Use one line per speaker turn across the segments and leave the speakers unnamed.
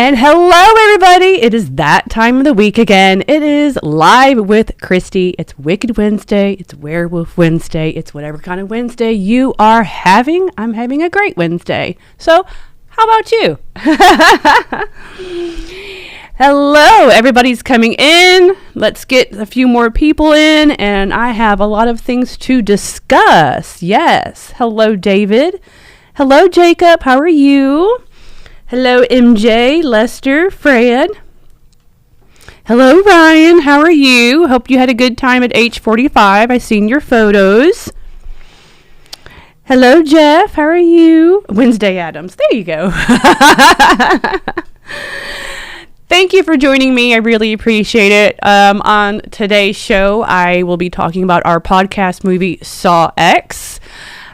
And hello, everybody. It is that time of the week again. It is Live with Kristy. It's Wicked Wednesday. It's Werewolf Wednesday. It's whatever kind of Wednesday you are having. I'm having a great Wednesday. So, how about you? Hello, everybody's coming in. Let's get a few more people in, and I have a lot of things to discuss. Yes. Hello, David. Hello, Jacob. How are you? Hello, MJ, Lester, Fred. Hello, Ryan. How are you? Hope you had a good time at H45. I seen your photos. Hello, Jeff. How are you? Wednesday Adams. There you go. Thank you for joining me. I really appreciate it. On today's show, I will be talking about our podcast movie, Saw X.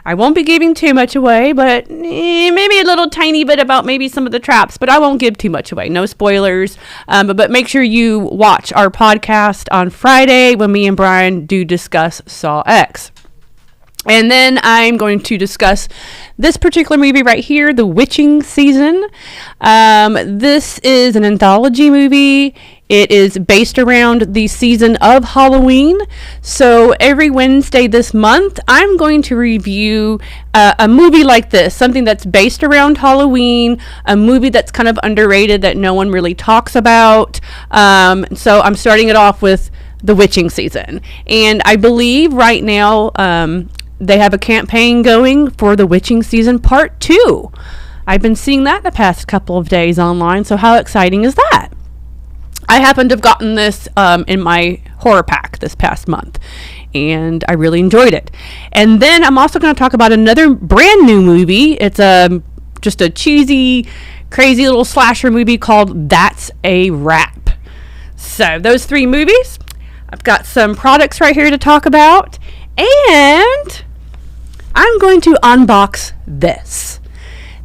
I won't be giving too much away, but maybe a little tiny bit about maybe some of the traps, but I won't give too much away. No spoilers. But make sure you watch our podcast on Friday when me and Brian do discuss Saw X. And then I'm going to discuss this particular movie right here, The Witching Season. This is an anthology movie. It is based around the season of Halloween. So every Wednesday this month, I'm going to review a movie like this, something that's based around Halloween, a movie that's kind of underrated that no one really talks about. So I'm starting it off with The Witching Season. And I believe right now they have a campaign going for The Witching Season Part 2. I've been seeing that the past couple of days online, so how exciting is that? I happen to have gotten this in my horror pack this past month, and I really enjoyed it. And then I'm also going to talk about another brand new movie. It's just a cheesy, crazy little slasher movie called That's a Wrap. So those three movies. I've got some products right here to talk about, and I'm going to unbox this.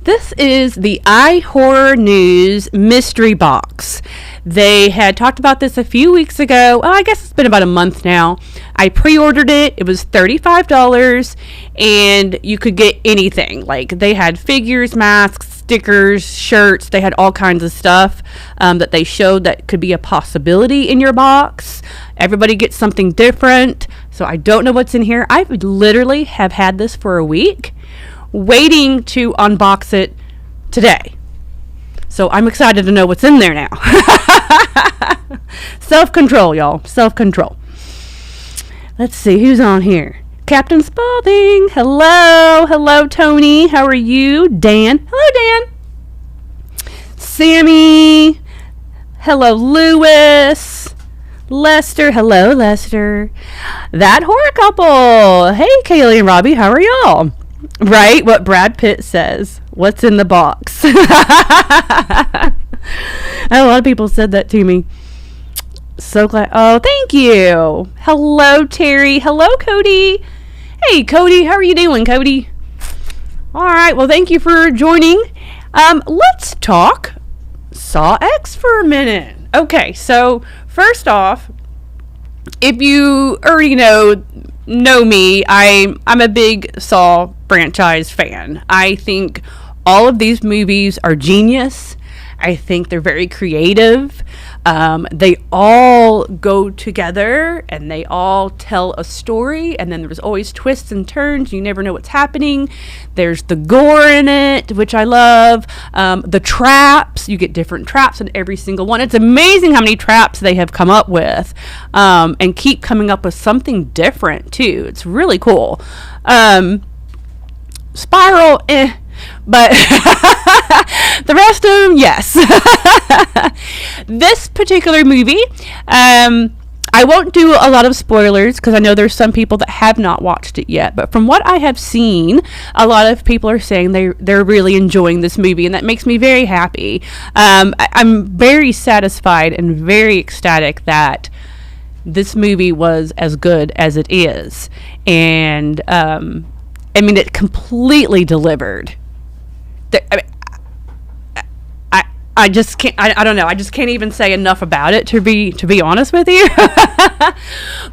This is the iHorror News mystery box. They had talked about this a few weeks ago. I guess it's been about a month now. I pre-ordered it. It was $35, and you could get anything. Like, they had figures, masks, stickers, shirts. They had all kinds of stuff that they showed that could be a possibility in your box. Everybody gets something different. So I don't know what's in here. I literally have had this for a week, waiting to unbox it today. So I'm excited to know what's in there now. Self-control, y'all. Self-control. Let's see who's on here. Captain Spalding. Hello. Hello, Tony. How are you? Dan. Hello, Dan. Sammy. Hello, Lewis. Lester. Hello, Lester. That horror couple. Hey, Kaylee and Robbie. How are y'all? Right? What Brad Pitt says. What's in the box? A lot of people said that to me. So glad. Oh, thank you. Hello, Terry. Hello, Cody. Hey, Cody. How are you doing, Cody? All right. Well, thank you for joining. Let's talk Saw X for a minute. Okay. So first off, if you already know me, I'm a big Saw franchise fan. I think all of these movies are genius. I think they're very creative. They all go together and they all tell a story, and then there's always twists and turns. You never know what's happening. There's the gore in it, which I love. The traps, you get different traps in every single one. It's amazing how many traps they have come up with, and keep coming up with something different too. It's really cool. Spiral, but the rest of them, yes. This particular movie, I won't do a lot of spoilers because I know there's some people that have not watched it yet, but from what I have seen, a lot of people are saying they're really enjoying this movie, and that makes me very happy. I'm very satisfied and very ecstatic that this movie was as good as it is, and I mean, it completely delivered. I just can't. I don't know. I just can't even say enough about it to be honest with you.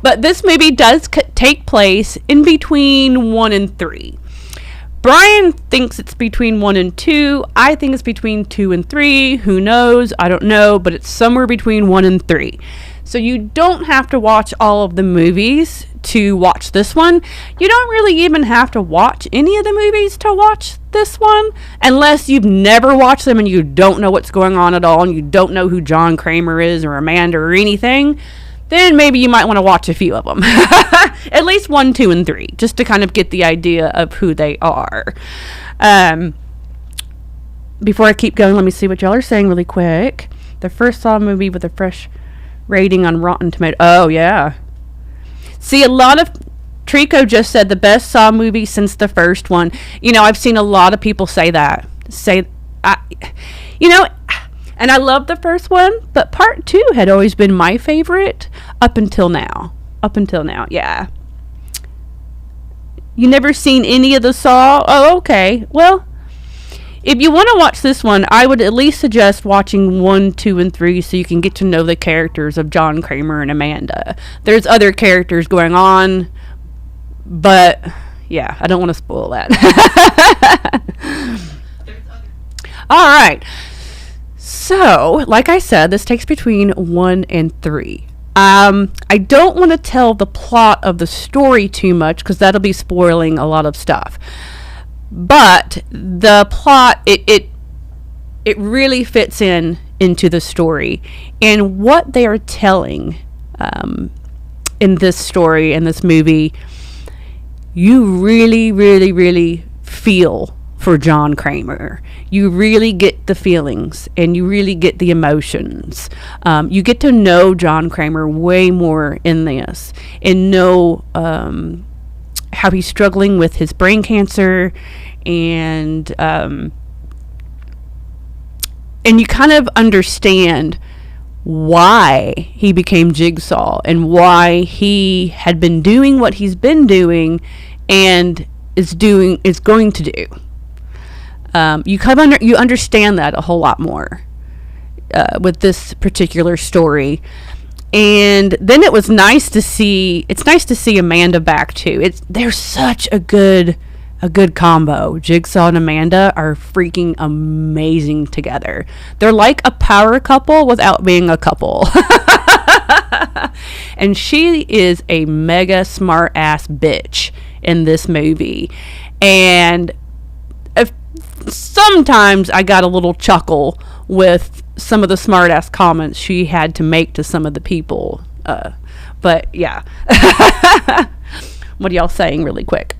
But this movie does take place in between 1 and 3. Brian thinks it's between 1 and 2. I think it's between 2 and 3. Who knows? I don't know, but it's somewhere between 1 and 3. So you don't have to watch all of the movies to watch this one. You don't really even have to watch any of the movies to watch this one, unless you've never watched them and you don't know what's going on at all, and you don't know who John Kramer is or Amanda or anything. Then maybe you might want to watch a few of them. At least 1, 2, and 3, just to kind of get the idea of who they are. Before I keep going, let me see what y'all are saying really quick. The first Saw movie with a fresh rating on Rotten Tomatoes. Oh, yeah. See, a lot of... Trico just said the best Saw movie since the first one. You know, I've seen a lot of people say that. And I love the first one, but part 2 had always been my favorite up until now. Yeah. You never seen any of the Saw? Oh, okay. Well, if you want to watch this one, I would at least suggest watching 1, 2, and 3 so you can get to know the characters of John Kramer and Amanda. There's other characters going on, but yeah, I don't want to spoil that. All right. So, like I said, this takes between 1 and 3. I don't want to tell the plot of the story too much because that'll be spoiling a lot of stuff. But the plot, it really fits into the story. And what they are telling in this story, in this movie, you really, really, really feel for John Kramer. You really get the feelings and you really get the emotions. You get to know John Kramer way more in this and know how he's struggling with his brain cancer, and you kind of understand why he became Jigsaw and why he had been doing what he's been doing and is going to do. You understand that a whole lot more with this particular story. And then it was nice to see. It's nice to see Amanda back too. They're such a good combo. Jigsaw and Amanda are freaking amazing together. They're like a power couple without being a couple. And she is a mega smart ass bitch in this movie. And sometimes I got a little chuckle with some of the smart ass comments she had to make to some of the people. But yeah. What are y'all saying really quick?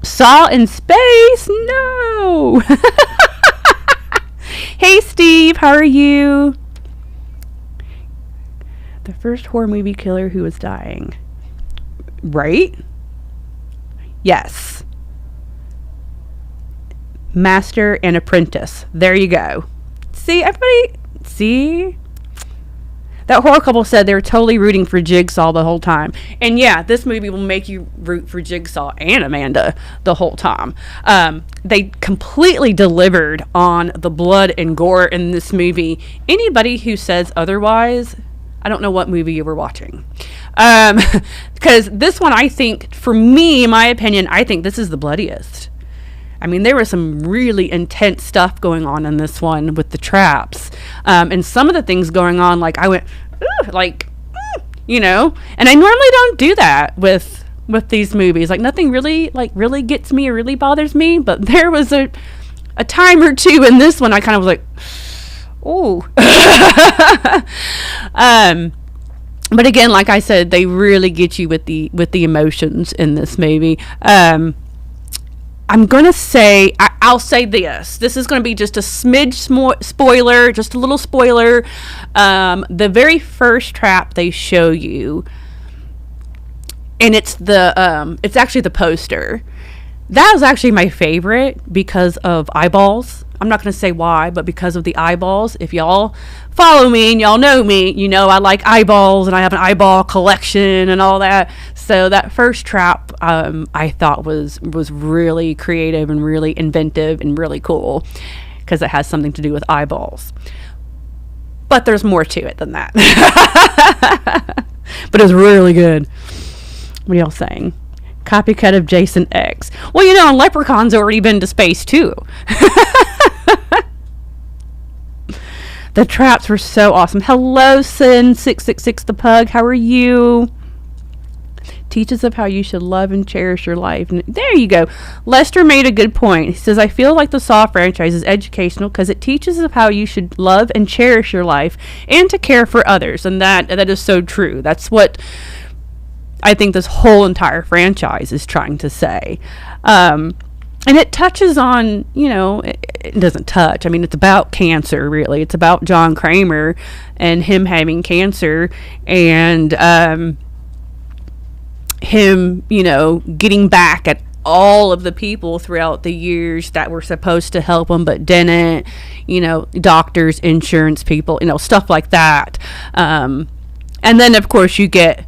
Saw in space? No. Hey Steve, how are you? The first horror movie killer who was dying. Right? Yes. Master and Apprentice. There you go. See, everybody, see? That horror couple said they were totally rooting for Jigsaw the whole time. And yeah, this movie will make you root for Jigsaw and Amanda the whole time. They completely delivered on the blood and gore in this movie. Anybody who says otherwise, I don't know what movie you were watching. Because this one, I think, for me, in my opinion, I think this is the bloodiest. I mean, there was some really intense stuff going on in this one with the traps. And some of the things going on, like, I went, you know. And I normally don't do that with these movies. Like, nothing really gets me or really bothers me. But there was a time or two in this one I kind of was like, ooh. But again, like I said, they really get you with the emotions in this movie. I'm going to say, I'll say this. This is going to be just a smidge spoiler, just a little spoiler. The very first trap they show you, and it's actually the poster. That was actually my favorite because of eyeballs. I'm not going to say why, but because of the eyeballs. If y'all follow me and y'all know me, you know I like eyeballs and I have an eyeball collection and all that. So that first trap I thought was really creative and really inventive and really cool because it has something to do with eyeballs. But there's more to it than that. But it was really good. What are y'all saying? Copycat of Jason X. Well, and Leprechaun's already been to space too. The traps were so awesome. Hello, Sin666 the Pug. How are you? Teaches of how you should love and cherish your life. And there you go. Lester made a good point. He says, I feel like the Saw franchise is educational because it teaches of how you should love and cherish your life and to care for others. And that is so true. That's what I think this whole entire franchise is trying to say. And it touches on, it doesn't touch. I mean, it's about cancer, really. It's about John Kramer and him having cancer and him, getting back at all of the people throughout the years that were supposed to help him but didn't, doctors, insurance people, stuff like that. And then, of course, you get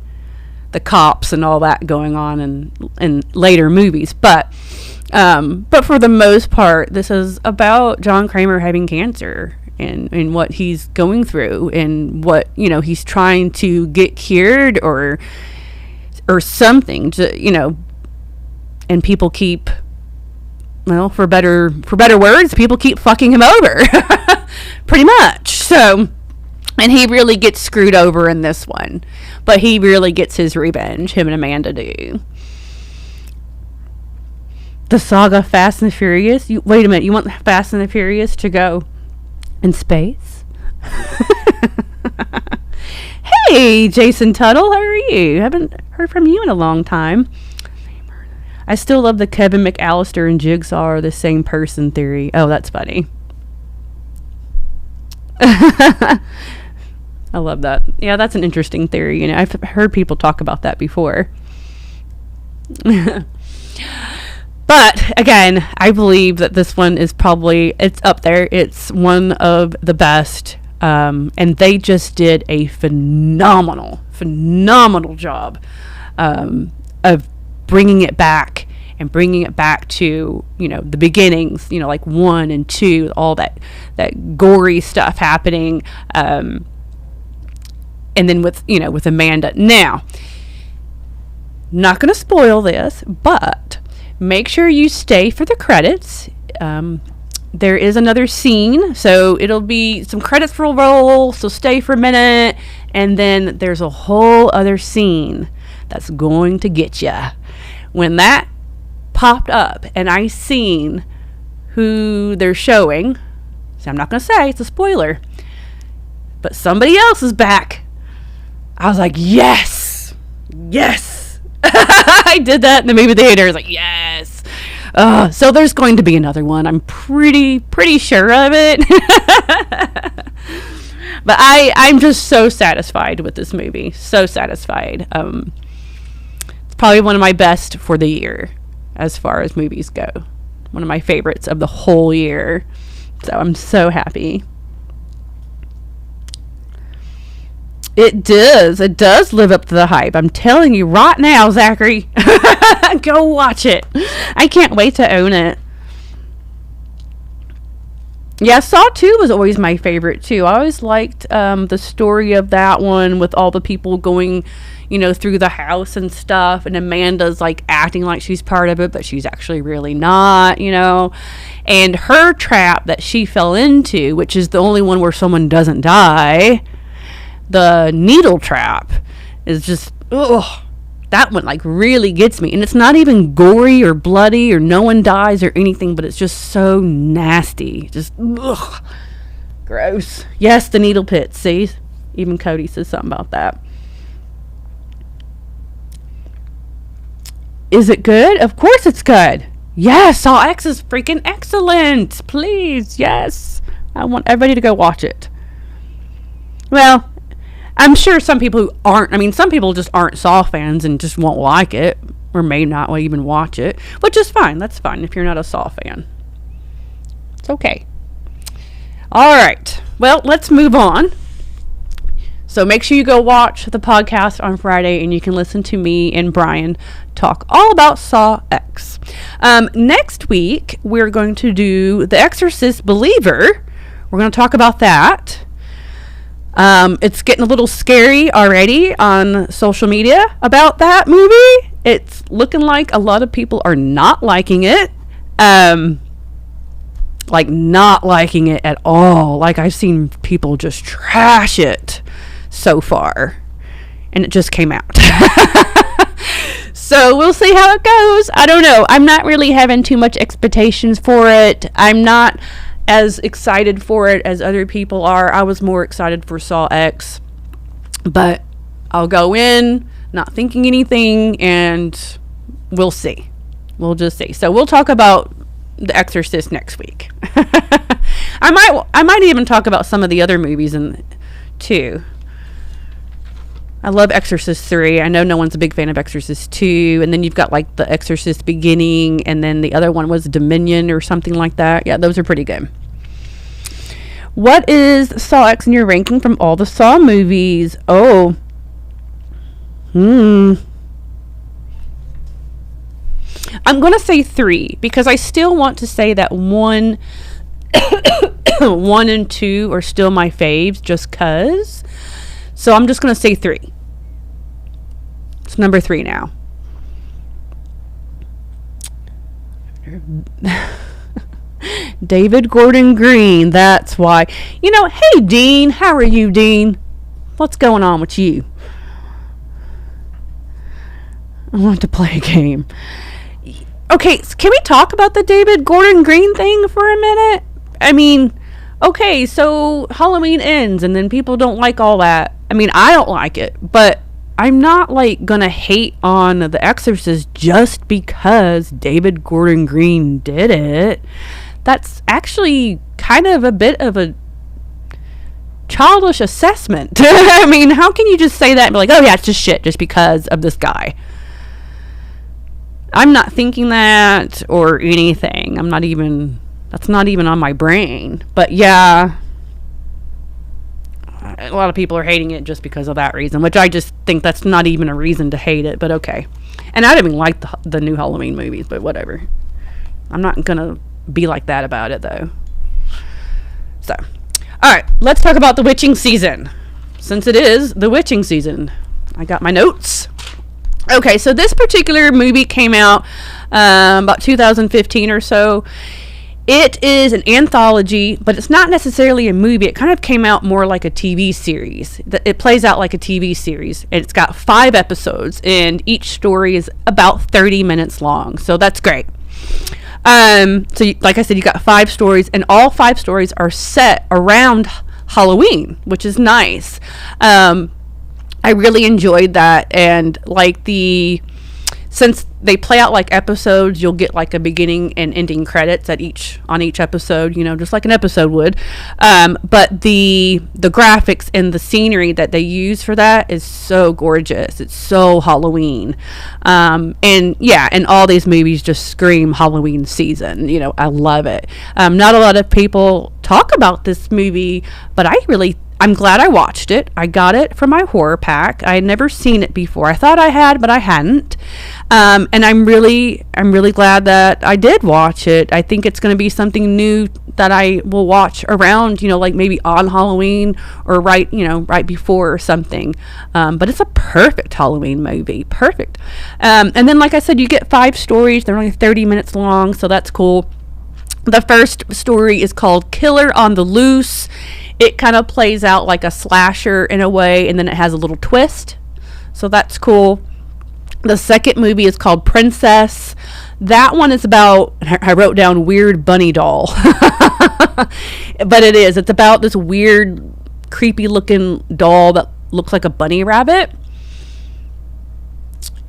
the cops and all that going on in later movies. But for the most part, this is about John Kramer having cancer and what he's going through and what, he's trying to get cured or something to, and people keep, well, for better words, people keep fucking him over pretty much. So, and he really gets screwed over in this one, but he really gets his revenge, him and Amanda do. The saga Fast and the Furious. Wait a minute. You want Fast and the Furious to go in space? Hey, Jason Tuttle. How are you? Haven't heard from you in a long time. I still love the Kevin McAllister and Jigsaw are the same person theory. Oh, that's funny. I love that. Yeah, that's an interesting theory. I've heard people talk about that before. But again, I believe that this one is it's up there. It's one of the best. And they just did a phenomenal job of bringing it back to, the beginnings, like 1 and 2, all that gory stuff happening. And then with Amanda. Now, not going to spoil this, but make sure you stay for the credits. There is another scene, so it'll be some credits will roll, so stay for a minute, and then there's a whole other scene that's going to get you. When that popped up and I seen who they're showing, so I'm not going to say, it's a spoiler, but somebody else is back. I was like, yes. I did that in the movie theater. I was like, yes. So there's going to be another one. I'm pretty sure of it. But I'm just so satisfied with this movie. So satisfied. It's probably one of my best for the year as far as movies go. One of my favorites of the whole year. So I'm so happy. It does live up to the hype. I'm telling you right now, Zachary. Go watch it. I can't wait to own it. Yeah, Saw 2 was always my favorite too. I always liked the story of that one with all the people going, through the house and stuff, and Amanda's like acting like she's part of it, but she's actually really not, And her trap that she fell into, which is the only one where someone doesn't die, the needle trap, is just, that one like really gets me. And it's not even gory or bloody or no one dies or anything, but it's just so nasty. Just, gross. Yes, the needle pit. See? Even Cody says something about that. Is it good? Of course it's good. Yes, Saw X is freaking excellent. Please, yes. I want everybody to go watch it. Well, I'm sure some people who aren't, some people just aren't Saw fans and just won't like it or may not even watch it, which is fine. That's fine if you're not a Saw fan. It's okay. All right. Well, let's move on. So make sure you go watch the podcast on Friday and you can listen to me and Brian talk all about Saw X. Next week, we're going to do The Exorcist Believer. We're going to talk about that. It's getting a little scary already on social media about that movie. It's looking like a lot of people are not liking it. Like not liking it at all. Like I've seen people just trash it so far. And it just came out. So we'll see how it goes. I don't know. I'm not really having too much expectations for it. I'm not as excited for it as other people are. I was more excited for Saw X. But I'll go in not thinking anything, and we'll see. We'll just see. So we'll talk about The Exorcist next week. I might even talk about some of the other movies too. I love Exorcist 3. I know no one's a big fan of Exorcist 2. And then you've got like The Exorcist Beginning. And then the other one was Dominion or something like that. Yeah, those are pretty good. What is Saw X in your ranking from all the Saw movies? Oh. I'm going to say 3. Because I still want to say that 1 and 2 are still my faves. Just because. So I'm just going to say 3. It's number 3 now. David Gordon Green. That's why. Hey, Dean. How are you, Dean? What's going on with you? I want to play a game. Okay, can we talk about the David Gordon Green thing for a minute? I mean, okay, so Halloween ends and then people don't like all that. I mean, I don't like it, but I'm not like gonna hate on The Exorcist just because David Gordon Green did it. That's actually kind of a bit of a childish assessment. I mean, how can you just say that and be like, oh yeah, it's just shit just because of this guy? I'm not thinking that or anything. That's not even on my brain. But yeah, a lot of people are hating it just because of that reason, which I just think that's not even a reason to hate it, but okay. And I didn't even like the new Halloween movies, but whatever. I'm not going to be like that about it, though. So, all right, let's talk about the witching season. Since it is the witching season, I got my notes. Okay, so this particular movie came out about 2015 or so. It is an anthology, but it's not necessarily a movie. It kind of came out more like a TV series. It plays out like a TV series. And it's got 5 episodes, and each story is about 30 minutes long. So that's great. Like I said, you got 5 stories, and all 5 stories are set around Halloween, which is nice. I really enjoyed that, and since they play out like episodes, you'll get like a beginning and ending credits on each episode, just like an episode would. But the graphics and the scenery that they use for that is so gorgeous. It's so Halloween. And all these movies just scream Halloween season. I love it. Not a lot of people talk about this movie, but I'm glad I watched it. I got it for my horror pack. I had never seen it before. I thought I had, but I hadn't. And I'm really glad that I did watch it. I think it's going to be something new that I will watch around, like maybe on Halloween or right before or something. But it's a perfect Halloween movie. Perfect. And then, like I said, you get 5 stories. They're only 30 minutes long, so that's cool. The first story is called Killer on the Loose. It kind of plays out like a slasher in a way, and then it has a little twist. So that's cool. The second movie is called Princess. That one is about, I wrote down weird bunny doll. But it's about this weird, creepy looking doll that looks like a bunny rabbit.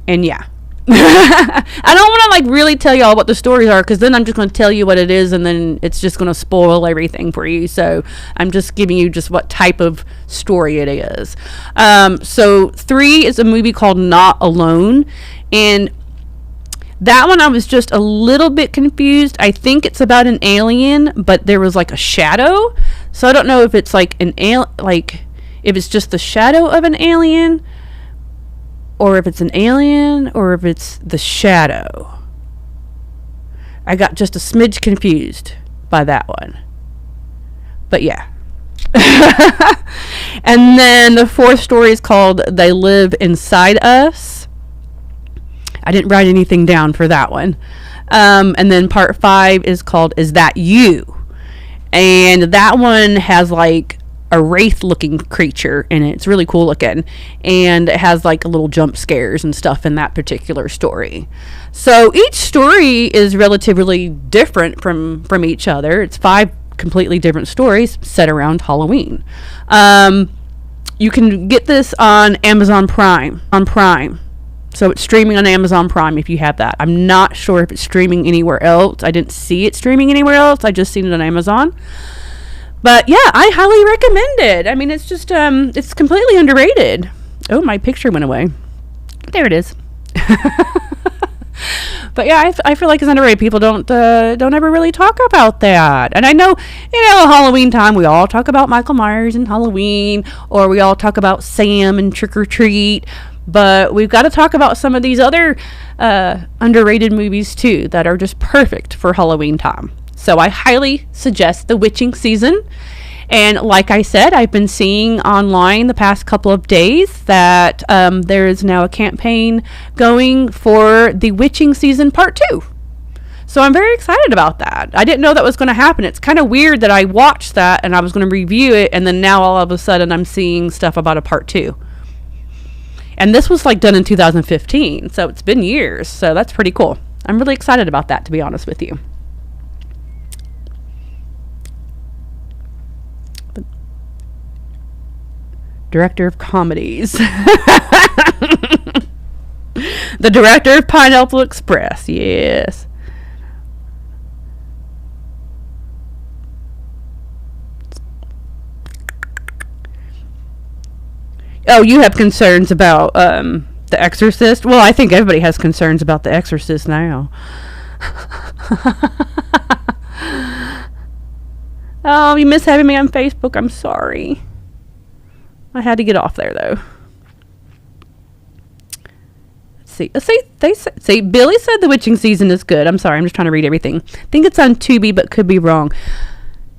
And yeah. I don't want to really tell y'all what the stories are, because then I'm just going to tell you what it is, and then it's just going to spoil everything for you. So I'm just giving you just what type of story it is. So 3 is a movie called Not Alone, and that one I was just a little bit confused. I think it's about an alien, but there was like a shadow. So I don't know if it's like if it's just the shadow of an alien, or if it's an alien, or if it's the shadow. I got just a smidge confused by that one. But yeah. And then the fourth story is called They Live Inside Us. I didn't write anything down for that one. And then part 5 is called Is That You? And that one has like a wraith looking creature in it. It's really cool looking, and it has like a little jump scares and stuff in that particular story. So each story is relatively different from each other. It's 5 completely different stories set around Halloween. You can get this on Amazon Prime. So it's streaming on Amazon Prime if you have that. I'm not sure if it's streaming anywhere else. I didn't see it streaming anywhere else. I just seen it on Amazon. But yeah, I highly recommend it. I mean, it's just, it's completely underrated. Oh, my picture went away. There it is. But yeah, I feel like it's underrated. People don't ever really talk about that. And I know, Halloween time, we all talk about Michael Myers and Halloween, or we all talk about Sam and Trick or Treat. But we've got to talk about some of these other underrated movies too that are just perfect for Halloween time. So I highly suggest The Witching Season. And like I said, I've been seeing online the past couple of days that there is now a campaign going for The Witching Season Part 2. So I'm very excited about that. I didn't know that was going to happen. It's kind of weird that I watched that and I was going to review it, and then now all of a sudden I'm seeing stuff about a Part 2. And this was like done in 2015, so it's been years. So that's pretty cool. I'm really excited about that, to be honest with you. The director of comedies. The director of Pineapple Express, yes. Oh, you have concerns about The Exorcist? Well, I think everybody has concerns about The Exorcist now. Oh, you miss having me on Facebook. I'm sorry. I had to get off there, though. Let's see. Billy said The Witching Season is good. I'm sorry. I'm just trying to read everything. I think it's on Tubi, but could be wrong.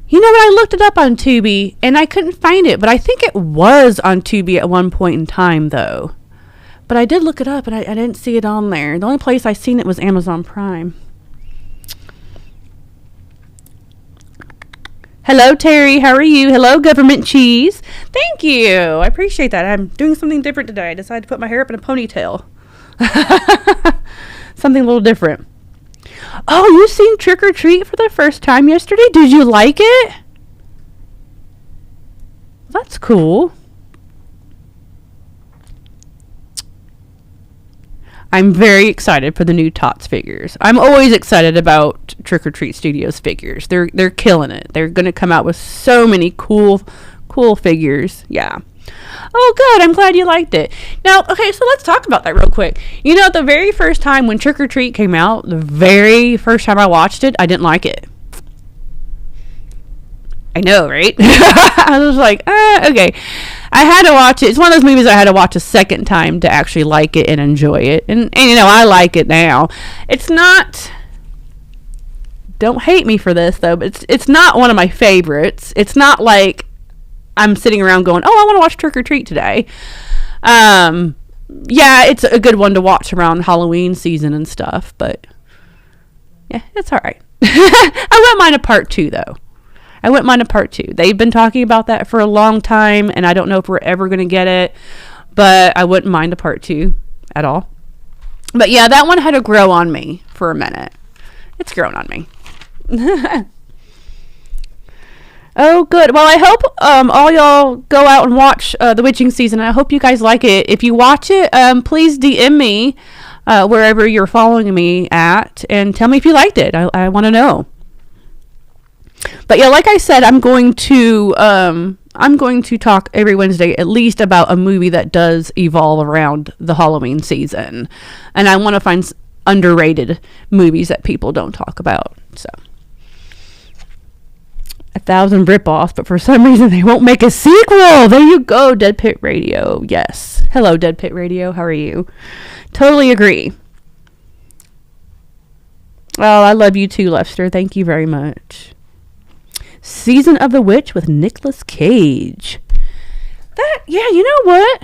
You know what? I looked it up on Tubi, and I couldn't find it, but I think it was on Tubi at one point in time, though. But I did look it up, and I didn't see it on there. The only place I seen it was Amazon Prime. Hello, Terry. How are you? Hello, Government Cheese. Thank you. I appreciate that. I'm doing something different today. I decided to put my hair up in a ponytail. Something a little different. Oh, you seen Trick or Treat for the first time yesterday? Did you like it? That's cool. I'm very excited for the new Tots figures. I'm always excited about Trick or Treat Studios figures. They're killing it. They're going to come out with so many cool figures. Yeah. Oh, good. I'm glad you liked it. Now, okay, so let's talk about that real quick. You know, the very first time when Trick or Treat came out, the very first time I watched it, I didn't like it. I know, right? I was like, okay. I had to watch it. It's one of those movies I had to watch a second time to actually like it and enjoy it. And I like it now. It's not... Don't hate me for this, though, but it's not one of my favorites. It's not like I'm sitting around going, oh, I want to watch Trick or Treat today. Yeah, it's a good one to watch around Halloween season and stuff, but yeah, it's all right. I wouldn't mind a part 2, though. I wouldn't mind a part 2. They've been talking about that for a long time, and I don't know if we're ever going to get it, but I wouldn't mind a part 2 at all. But yeah, that one had to grow on me for a minute. It's grown on me. Oh, good. Well, I hope all y'all go out and watch The Witching Season. I hope you guys like it. If you watch it, please DM me wherever you're following me at and tell me if you liked it. I want to know. But yeah, like I said, I'm going to talk every Wednesday at least about a movie that does evolve around the Halloween season, and I want to find underrated movies that people don't talk about. So. 1,000 ripoffs, but for some reason they won't make a sequel. There you go, Dead Pit Radio. Yes. Hello, Dead Pit Radio. How are you? Totally agree. Oh, I love you too, Lester. Thank you very much. Season of the Witch with Nicolas Cage. Yeah, you know what?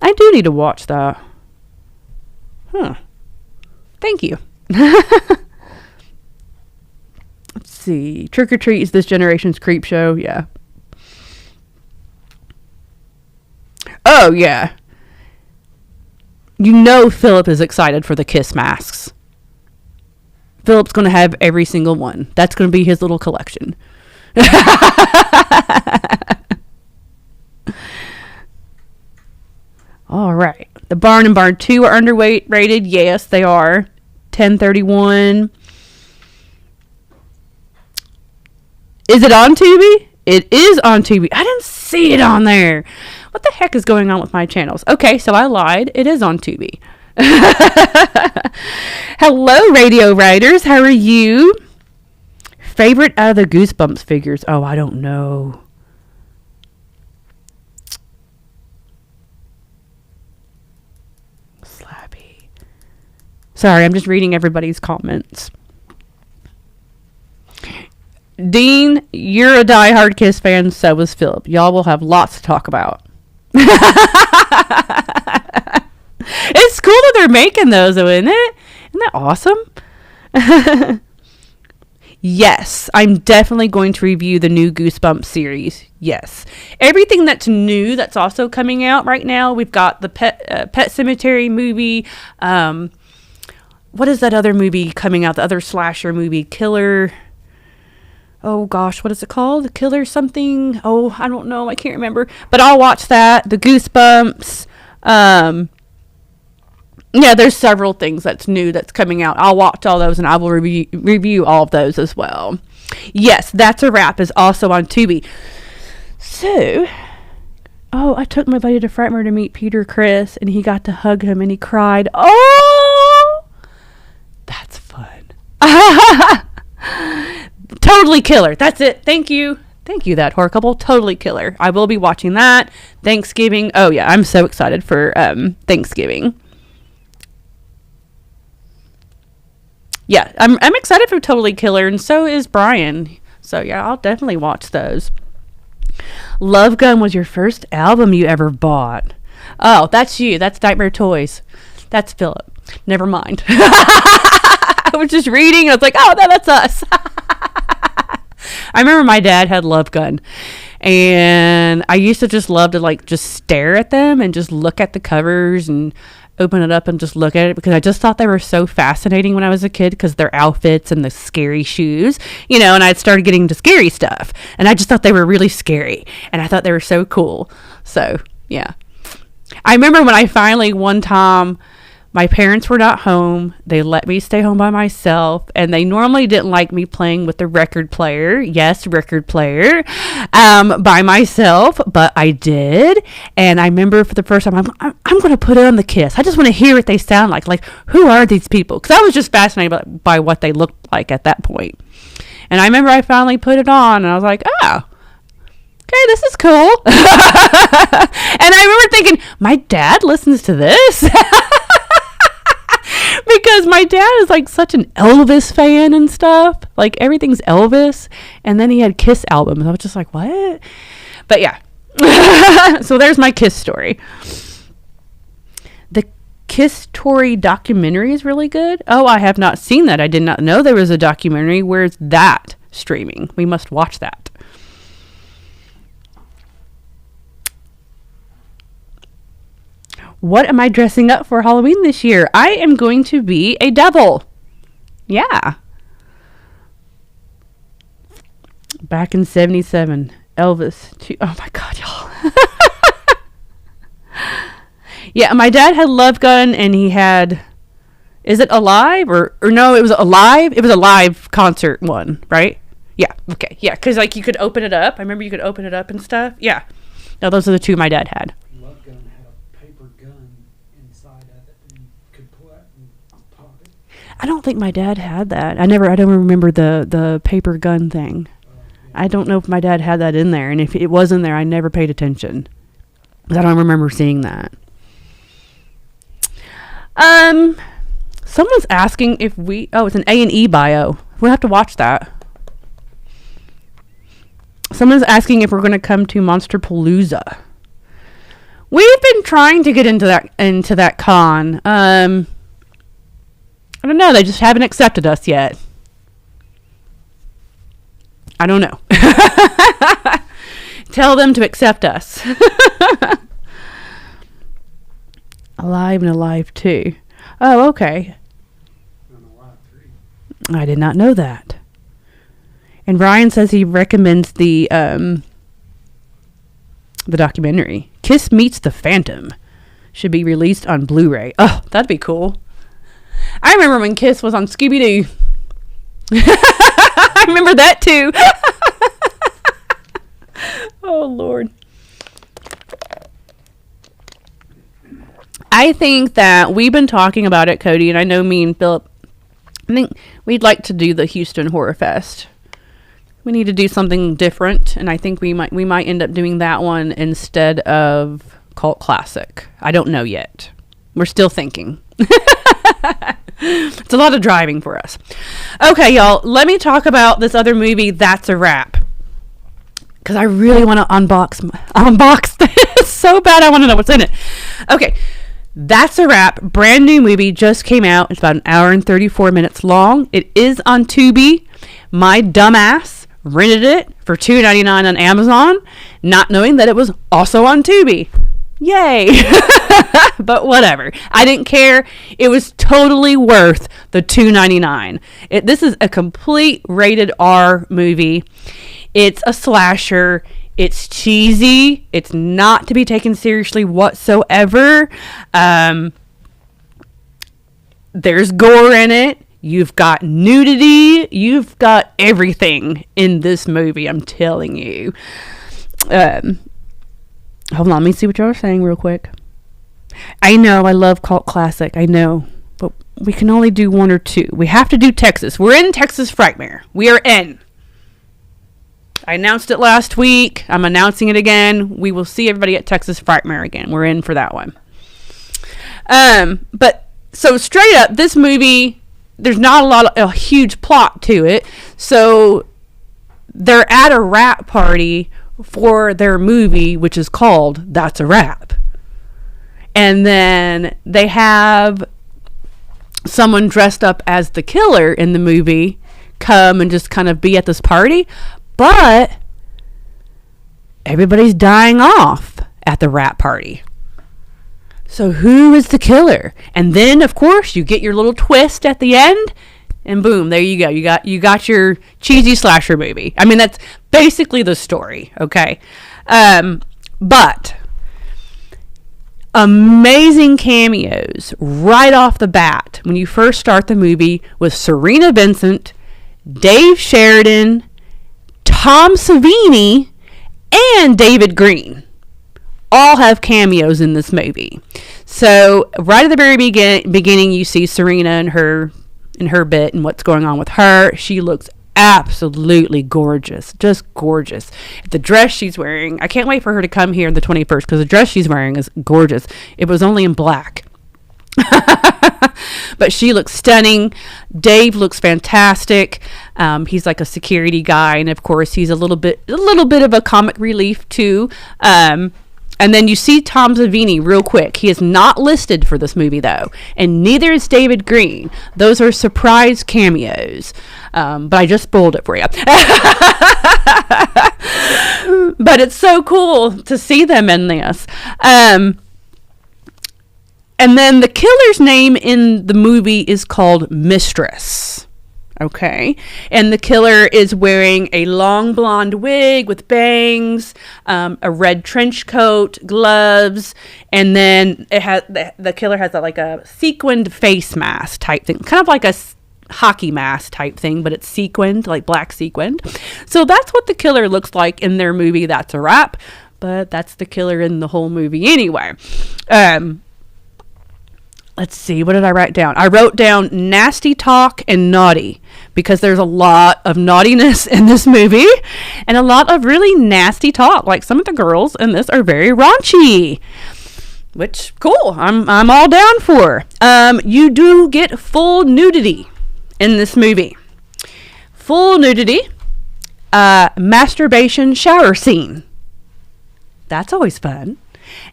I do need to watch that. Thank you. Let's see. Trick or Treat is this generation's creep show. Yeah. Oh, yeah. You know Philip is excited for the Kiss masks. Philip's going to have every single one. That's going to be his little collection. All right. The Barn and Barn 2 are underrated. Yes, they are. 1031. Is it on Tubi? It is on Tubi. I didn't see it on there. What the heck is going on with my channels? Okay, so I lied. It is on Tubi. Hello, Radio Writers. How are you? Favorite out of the Goosebumps figures? Oh, I don't know. Slappy. Sorry, I'm just reading everybody's comments. Dean, you're a diehard Kiss fan, so is Philip. Y'all will have lots to talk about. It's cool that they're making those, though, isn't it? Isn't that awesome? Yes, I'm definitely going to review the new Goosebumps series. Yes. Everything that's new that's also coming out right now. We've got the Pet Cemetery movie. What is that other movie coming out? The other slasher movie, Killer... Oh gosh, what is it called? Killer something? Oh, I don't know. I can't remember. But I'll watch that. The Goosebumps. Yeah, there's several things that's new that's coming out. I'll watch all those and I will review all of those as well. Yes, That's a Wrap is also on Tubi. So, I took my buddy to Frightmare to meet Peter Criss and he got to hug him and he cried. Oh, that's fun. Totally killer. That's it. Thank you. Thank you, that horror couple. Totally killer. I will be watching that. Thanksgiving. Oh, yeah. I'm so excited for Thanksgiving. Yeah. I'm excited for Totally Killer, and so is Brian. So, yeah, I'll definitely watch those. Love Gun was your first album you ever bought. Oh, that's you. That's Nightmare Toys. That's Philip. Never mind. I was just reading, and I was like, oh, no, that's us. I remember my dad had Love Gun, and I used to just love to just stare at them and just look at the covers and open it up and just look at it because I just thought they were so fascinating when I was a kid because their outfits and the scary shoes, and I'd started getting into scary stuff and I just thought they were really scary and I thought they were so cool. So, yeah. I remember when I finally one time, my parents were not home. They let me stay home by myself, and they normally didn't like me playing with the record player. Yes, record player, by myself, but I did. And I remember for the first time, I'm going to put it on the Kiss. I just want to hear what they sound like. Like, who are these people? Because I was just fascinated by what they looked like at that point. And I remember I finally put it on, and I was like, oh, okay, this is cool. And I remember thinking, my dad listens to this? Because my dad is such an Elvis fan and stuff. Everything's Elvis. And then he had Kiss albums. I was just like, what? But yeah. So there's my Kiss story. The Kiss Story documentary is really good. Oh, I have not seen that. I did not know there was a documentary. Where's that streaming? We must watch that. What am I dressing up for Halloween this year? I am going to be a devil. Yeah. Back in 77. Elvis. Oh my God, y'all. Yeah, my dad had Love Gun and he had... Is it Alive? Or no, it was Alive? It was a live concert one, right? Yeah, okay. Yeah, because you could open it up. I remember you could open it up and stuff. Yeah. No, those are the two my dad had. I don't think my dad had that. I don't remember the paper gun thing. I don't know if my dad had that in there. And if it was in there, I never paid attention. Because I don't remember seeing that. Someone's asking if it's an A&E bio. We'll have to watch that. Someone's asking if we're going to come to Monsterpalooza. We've been trying to get into that con. I don't know. They just haven't accepted us yet. I don't know. Tell them to accept us. Alive and Alive 2. Oh, okay. I did not know that. And Brian says he recommends the documentary. Kiss Meets the Phantom. Should be released on Blu-ray. Oh, that'd be cool. I remember when Kiss was on Scooby-Doo. I remember that too. Oh, Lord. I think that we've been talking about it, Cody, and I know me and Philip, I think we'd like to do the Houston Horror Fest. We need to do something different, and I think we might end up doing that one instead of Cult Classic. I don't know yet. We're still thinking. It's a lot of driving for us. Okay, y'all, let me talk about this other movie, That's a Wrap. Because I really want to unbox this so bad. I want to know what's in it. Okay, That's a Wrap. Brand new movie, just came out. It's about an hour and 34 minutes long. It is on Tubi. My dumbass rented it for $2.99 on Amazon, not knowing that it was also on Tubi. Yay. But whatever. I didn't care. It was totally worth the $2.99. This is a complete rated R movie. It's a slasher. It's cheesy. It's not to be taken seriously whatsoever. There's gore in it. You've got nudity. You've got everything in this movie, I'm telling you. Hold on, let me see what y'all are saying real quick. I know, I love Cult Classic. I know. But we can only do one or two. We have to do Texas. We're in Texas Frightmare. We are in. I announced it last week. I'm announcing it again. We will see everybody at Texas Frightmare again. We're in for that one. But so straight up, this movie, there's not a huge plot to it. So they're at a wrap party for their movie, which is called That's a Wrap. And then they have someone dressed up as the killer in the movie come and just kind of be at this party. But everybody's dying off at the wrap party. So who is the killer? And then, of course, you get your little twist at the end, and boom, there you go. You got your cheesy slasher movie. I mean, that's basically the story, okay? But amazing cameos right off the bat when you first start the movie with Serena Vincent, Dave Sheridan, Tom Savini, and David Green. All have cameos in this movie. So right at the very beginning, you see Serena and her bit and what's going on with her. She looks absolutely gorgeous, just gorgeous. The dress she's wearing, I can't wait for her to come here on the 21st because the dress she's wearing is gorgeous. It was only in black. But she looks stunning. Dave looks fantastic. He's like a security guy, and of course he's a little bit of a comic relief too. And then you see Tom Savini real quick. He is not listed for this movie though, and neither is David Green. Those are surprise cameos. But I just spoiled it for you. But it's so cool to see them in this. And then the killer's name in the movie is called Mistress. Okay. And the killer is wearing a long blonde wig with bangs, a red trench coat, gloves, and then the killer has like a sequined face mask type thing, kind of like a hockey mask type thing, but it's sequined, like black sequined. So that's what the killer looks like in their movie, That's a Wrap. But that's the killer in the whole movie anyway. Let's see, what did I write down? I wrote down nasty talk and naughty because there's a lot of naughtiness in this movie and a lot of really nasty talk. Like some of the girls in this are very raunchy, which cool. I'm all down for. You do get full nudity in this movie. Full nudity. masturbation shower scene. That's always fun.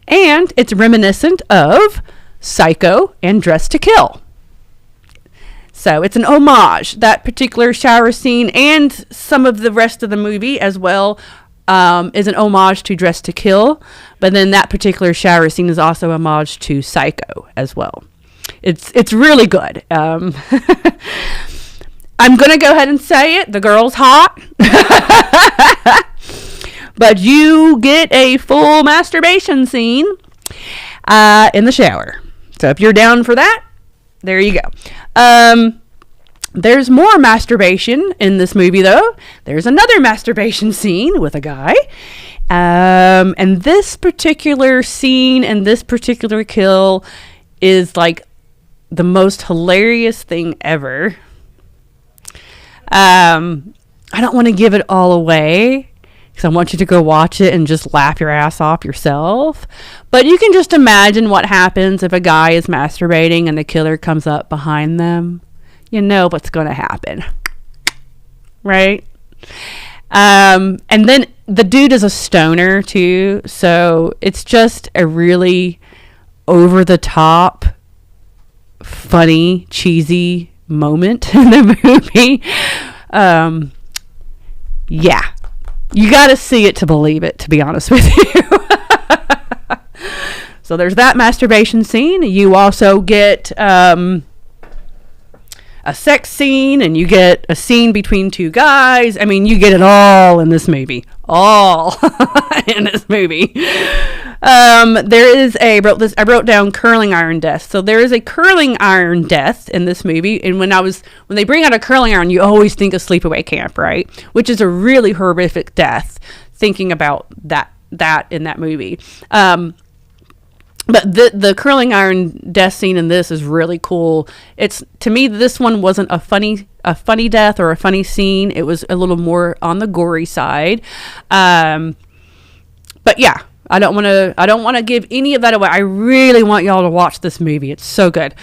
And it's reminiscent of Psycho and Dressed to Kill. So it's an homage. That particular shower scene and some of the rest of the movie as well is an homage to Dressed to Kill. But then that particular shower scene is also a homage to Psycho as well. It's really good. I'm going to go ahead and say it. The girl's hot. But you get a full masturbation scene in the shower. So if you're down for that, there you go. There's more masturbation in this movie, though. There's another masturbation scene with a guy. And this particular scene and this particular kill is like the most hilarious thing ever. I don't want to give it all away because I want you to go watch it and just laugh your ass off yourself. But you can just imagine what happens if a guy is masturbating and the killer comes up behind them. You know what's going to happen. Right? And then the dude is a stoner too. So it's just a really over the top, funny, cheesy moment in the movie. Yeah. You got to see it to believe it, to be honest with you. So there's that masturbation scene. You also get a sex scene, and you get a scene between two guys. I mean, you get it all in this movie. All in this movie. There is I wrote down curling iron death. So there is a curling iron death in this movie. And when they bring out a curling iron, you always think of Sleepaway Camp, right? Which is a really horrific death, thinking about that in that movie. But the curling iron death scene in this is really cool. It's, to me, this one wasn't a funny death or a funny scene. It was a little more on the gory side. But yeah, I don't want to give any of that away. I really want y'all to watch this movie. It's so good.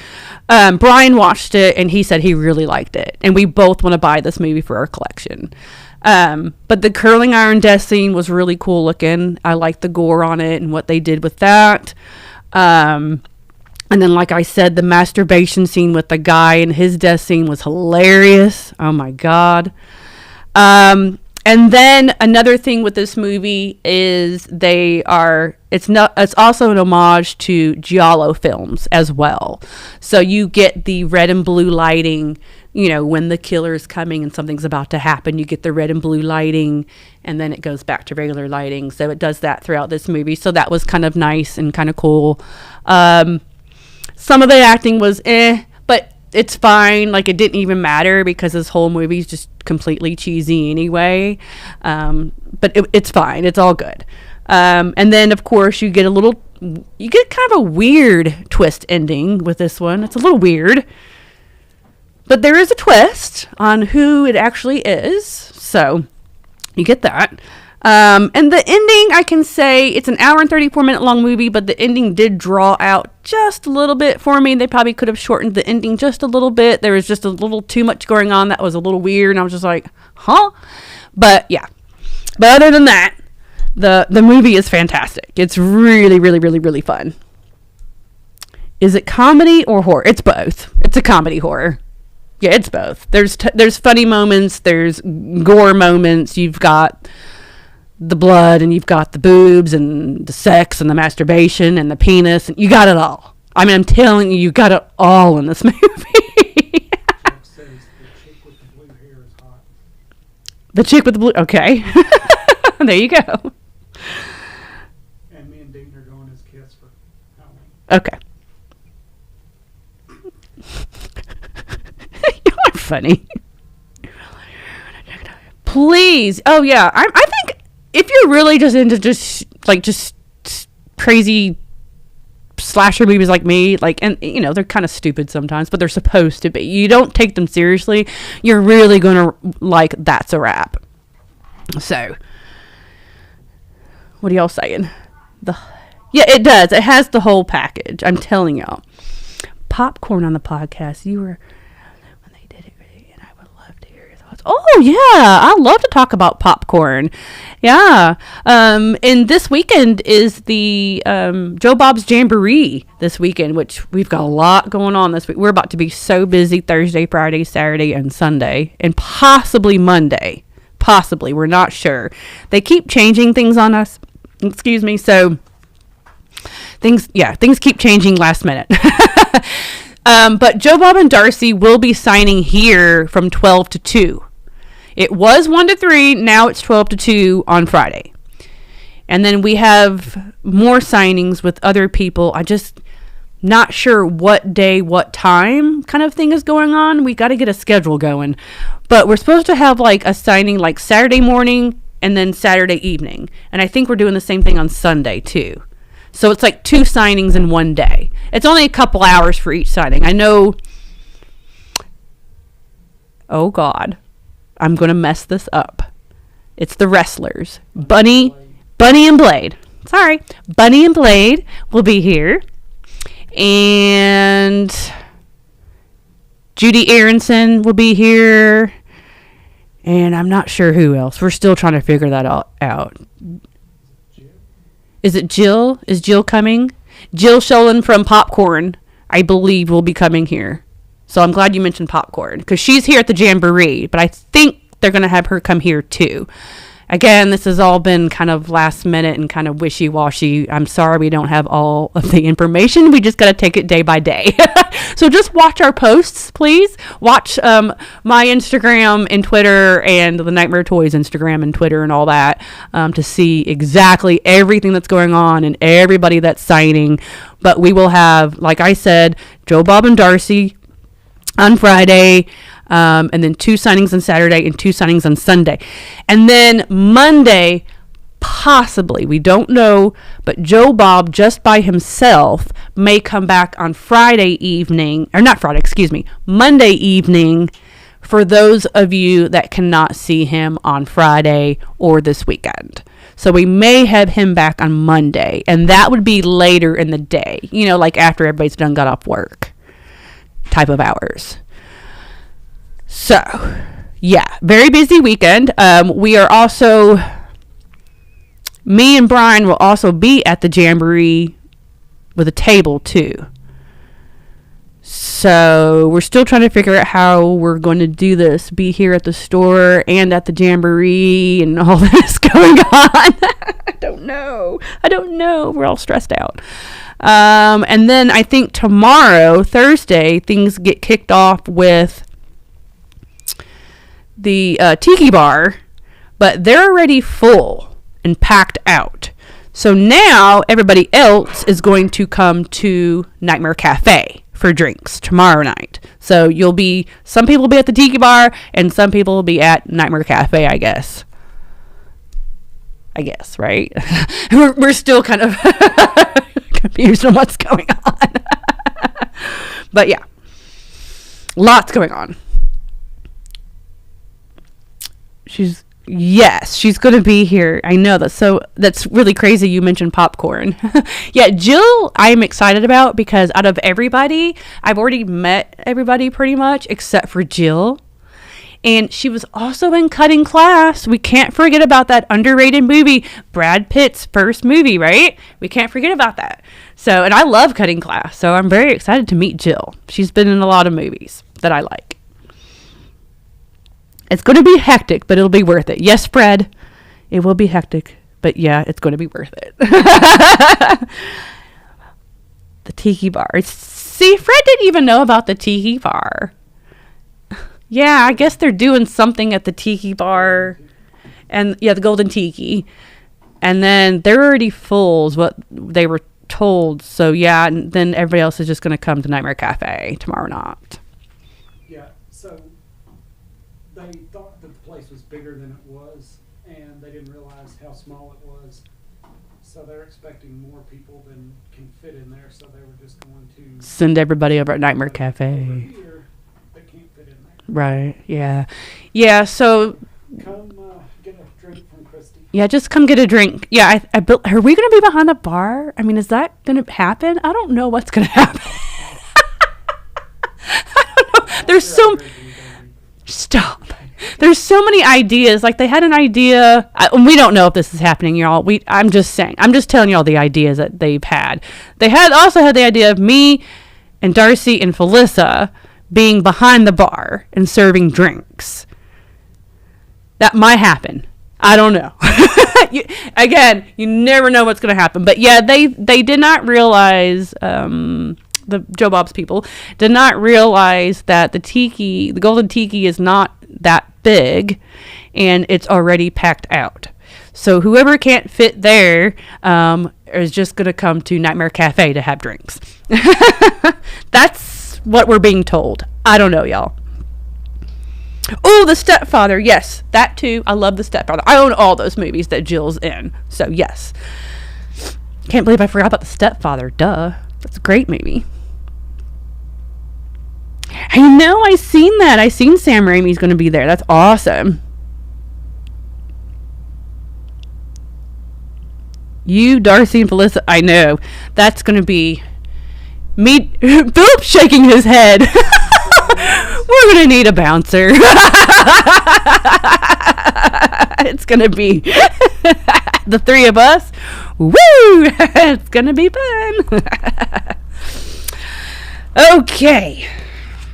Brian watched it and he said he really liked it, and we both want to buy this movie for our collection. But the curling iron death scene was really cool looking. I liked the gore on it and what they did with that. And then, like I said, the masturbation scene with the guy and his death scene was hilarious. Oh my God. And then another thing with this movie is it's also an homage to Giallo films as well. So you get the red and blue lighting, when the killer is coming and something's about to happen, you get the red and blue lighting, and then it goes back to regular lighting. So it does that throughout this movie. So that was kind of nice and kind of cool. Some of the acting was but it's fine. Like, it didn't even matter because this whole movie is just completely cheesy anyway. But it's fine. It's all good. And then, of course, you get kind of a weird twist ending with this one. It's a little weird. But there is a twist on who it actually is. So you get that. And the ending, I can say it's an hour and 34-minute long movie, but the ending did draw out just a little bit for me. They probably could have shortened the ending just a little bit. There was just a little too much going on that was a little weird, and I was just like, huh? But yeah. But other than that, the movie is fantastic. It's really, really, really, really fun. Is it comedy or horror? It's both. It's a comedy horror. Yeah, it's both. There's funny moments. There's gore moments. You've got the blood, and you've got the boobs, and the sex, and the masturbation, and the penis. And you got it all. I mean, I'm telling you, you got it all in this movie. The chick with the blue. Okay. There you go.
And me and Dayton are going as kids for Halloween.
Okay. You are funny. Please. Oh yeah. I think if you're really just into just crazy slasher movies like me, and they're kind of stupid sometimes, but they're supposed to be. You don't take them seriously. You're really gonna like That's a Wrap. So, what are y'all saying? Yeah, it does. It has the whole package. I'm telling y'all. Popcorn on the podcast. You were when they did it, and I would love to hear your thoughts. Oh, yeah. I love to talk about popcorn. Yeah. And this weekend is the Joe Bob's Jamboree this weekend, which we've got a lot going on this week. We're about to be so busy Thursday, Friday, Saturday, and Sunday, and possibly Monday. Possibly. We're not sure. They keep changing things on us. Excuse me. So things keep changing last minute. But Joe Bob and Darcy will be signing here from 12 to 2. It was 1 to 3. Now it's 12 to 2 on Friday. And then we have more signings with other people. I just not sure what day, what time kind of thing is going on. We got to get a schedule going. But we're supposed to have like a signing like Saturday morning and then Saturday evening. And I think we're doing the same thing on Sunday too. So it's like 2 signings in one day. It's only a couple hours for each signing. I know. Oh, God. I'm going to mess this up. It's the wrestlers. Bunny and Blade. Sorry. Bunny and Blade will be here. And Judy Aronson will be here. And I'm not sure who else. We're still trying to figure that out. Is it Jill? Is Jill coming? Jill Sholin from Popcorn, I believe, will be coming here. So I'm glad you mentioned Popcorn, because she's here at the Jamboree, but I think they're going to have her come here too. Again, this has all been kind of last minute and kind of wishy-washy. I'm sorry we don't have all of the information. We just got to take it day by day. So just watch our posts, please. Watch my Instagram and Twitter and the Nightmare Toys Instagram and Twitter and all that to see exactly everything that's going on and everybody that's signing. But we will have, like I said, Joe Bob and Darcy on Friday. And then 2 signings on Saturday and 2 signings on Sunday. And then Monday, possibly, we don't know, but Joe Bob just by himself may come back on Friday evening, or not Friday, excuse me, Monday evening for those of you that cannot see him on Friday or this weekend. So we may have him back on Monday, and that would be later in the day, you know, like after everybody's done got off work type of hours. So, yeah, very busy weekend. We are also, me and Brian will also be at the Jamboree with a table too. So, we're still trying to figure out how we're going to do this. Be here at the store and at the Jamboree and all this going on. I don't know. We're all stressed out. And then I think tomorrow, Thursday, things get kicked off with the Tiki Bar, but they're already full and packed out. So now everybody else is going to come to Nightmare Cafe for drinks tomorrow night. So some people will be at the Tiki Bar and some people will be at Nightmare Cafe, I guess, right? we're still kind of confused on what's going on. But yeah, lots going on. She's going to be here. I know that's really crazy you mentioned Popcorn. Yeah, Jill I'm excited about because out of everybody, I've already met everybody pretty much except for Jill. And she was also in Cutting Class. We can't forget about that underrated movie, Brad Pitt's first movie, right? We can't forget about that. So, and I love Cutting Class, so I'm very excited to meet Jill. She's been in a lot of movies that I like. It's going to be hectic, but it'll be worth it. Yes, Fred, it will be hectic, but yeah, it's going to be worth it. The Tiki Bar. See, Fred didn't even know about the Tiki Bar. Yeah, I guess they're doing something at the Tiki Bar. And yeah, the Golden Tiki. And then they're already full is what they were told. So yeah, and then everybody else is just going to come to Nightmare Cafe tomorrow night.
Yeah, so they thought that the place was bigger than it was, and they didn't realize how small it was. So they're expecting more people than can fit in there, so they were just going to
send everybody over at Nightmare Cafe.
Over here, they can't fit in there.
Right, yeah. Yeah, so
Come get a drink from Kristy.
Yeah, just come get a drink. Yeah, are we going to be behind the bar? I mean, is that going to happen? I don't know what's going to happen. I don't know. There's so... Stop. There's so many ideas. Like they had an idea. We don't know if this is happening, y'all. I'm just saying. I'm just telling y'all the ideas that they've had. They also had the idea of me and Darcy and Felissa being behind the bar and serving drinks. That might happen. I don't know. You never know what's going to happen. But yeah, they did not realize, the Joe Bob's people did not realize that the golden tiki is not that big and it's already packed out. So whoever can't fit there is just going to come to Nightmare Cafe to have drinks. That's what we're being told. I don't know, y'all. Oh, The Stepfather. Yes, that too. I love The Stepfather. I own all those movies that Jill's in. So, yes. Can't believe I forgot about The Stepfather. Duh. That's a great movie. I know. I seen that. I seen Sam Raimi's going to be there. That's awesome. You, Darcy, and Felissa. I know. That's going to be me. Philip's shaking his head. We're going to need a bouncer. It's going to be the three of us. Woo! It's going to be fun. Okay.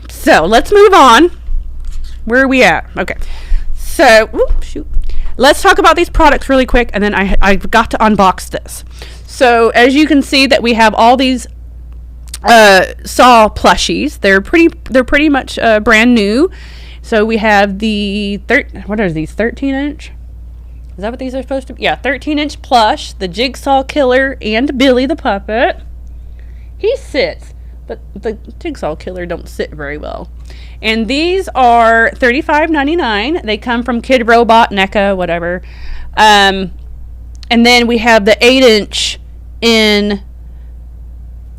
So, let's move on. Where are we at? Okay. So, shoot. Let's talk about these products really quick, and then I've got to unbox this. So, as you can see that we have all these Saw plushies. They're pretty much brand new. So we have the what are these, 13-inch? Is that what these are supposed to be? Yeah, 13-inch plush, the Jigsaw Killer and Billy the Puppet. He sits, but the Jigsaw Killer don't sit very well. And these are $35.99. They come from Kid Robot, NECA, whatever. And then we have the 8-inch in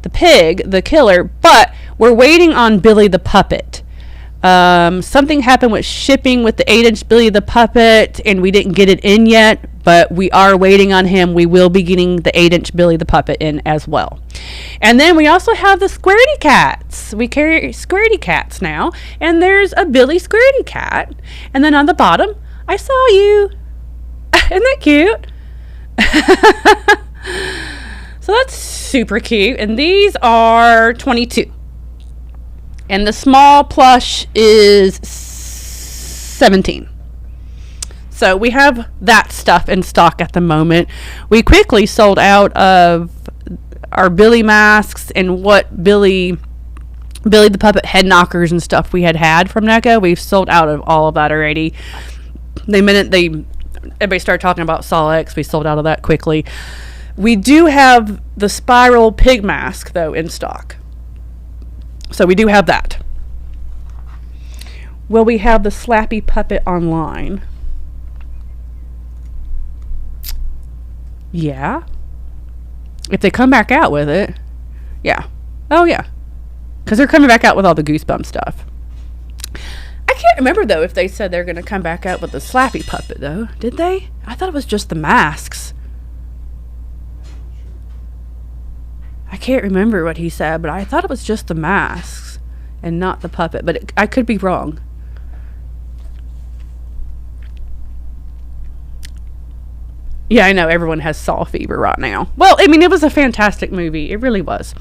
the Pig, the Killer, but we're waiting on Billy the Puppet. Something happened with shipping with the 8-inch Billy the Puppet, and we didn't get it in yet, but we are waiting on him. We will be getting the 8-inch Billy the Puppet in as well. And then we also have the Squirty Cats. We carry Squirty Cats now, and there's a Billy Squirty Cat. And then on the bottom, I saw you. Isn't that cute? So that's super cute. And these are $22. And the small plush is $17. So we have that stuff in stock at the moment. We quickly sold out of our Billy masks and what Billy the Puppet head knockers and stuff we had from NECA. We've sold out of all of that already. Everybody started talking about Saw X. We sold out of that quickly. We do have the spiral pig mask, though, in stock. So we do have that. Will we have the Slappy Puppet online? Yeah. If they come back out with it. Yeah. Oh, yeah. Because they're coming back out with all the Goosebumps stuff. I can't remember, though, if they said they're going to come back out with the Slappy Puppet, though. Did they? I thought it was just the masks. I can't remember what he said, but I thought it was just the masks and not the puppet. But I could be wrong. Yeah, I know everyone has Saw fever right now. Well, I mean, it was a fantastic movie. It really was.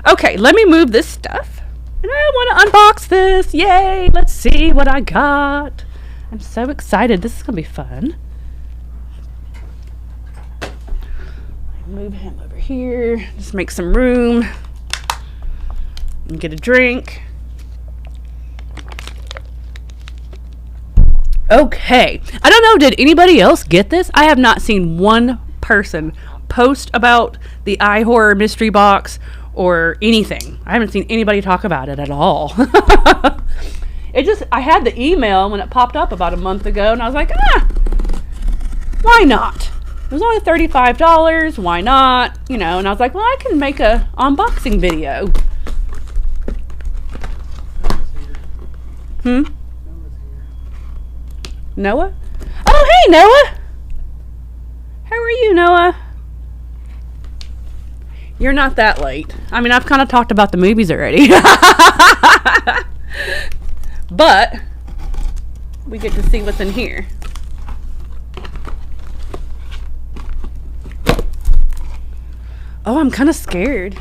Okay, let me move this stuff. And I want to unbox this. Yay, let's see what I got. I'm so excited. This is going to be fun. Move him over here. Just make some room. And get a drink. Okay. I don't know, did anybody else get this? I have not seen one person post about the iHorror mystery box or anything. I haven't seen anybody talk about it at all. I had the email when it popped up about a month ago, and I was like, why not? It was only $35. Why not? And I was like, well, I can make a unboxing video. Noah? Oh, hey, Noah. How are you, Noah? You're not that late. I mean, I've kind of talked about the movies already. But we get to see what's in here. Oh, I'm kind of scared.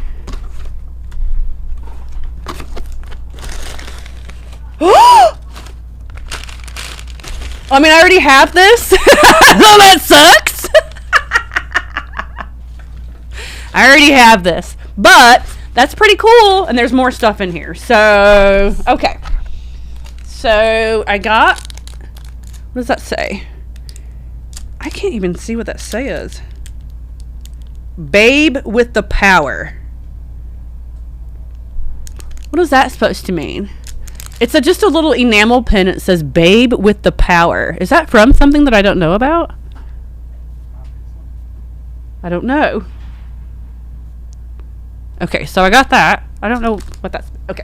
I mean, I already have this. So that sucks. I already have this. But that's pretty cool. And there's more stuff in here. So, okay. So, I got... What does that say? I can't even see what that says. Babe with the power. What is that supposed to mean? It's just a little enamel pin. It says Babe with the power. Is that from something that I don't know about? I don't know. Okay, so I got that. I don't know what that's... Okay.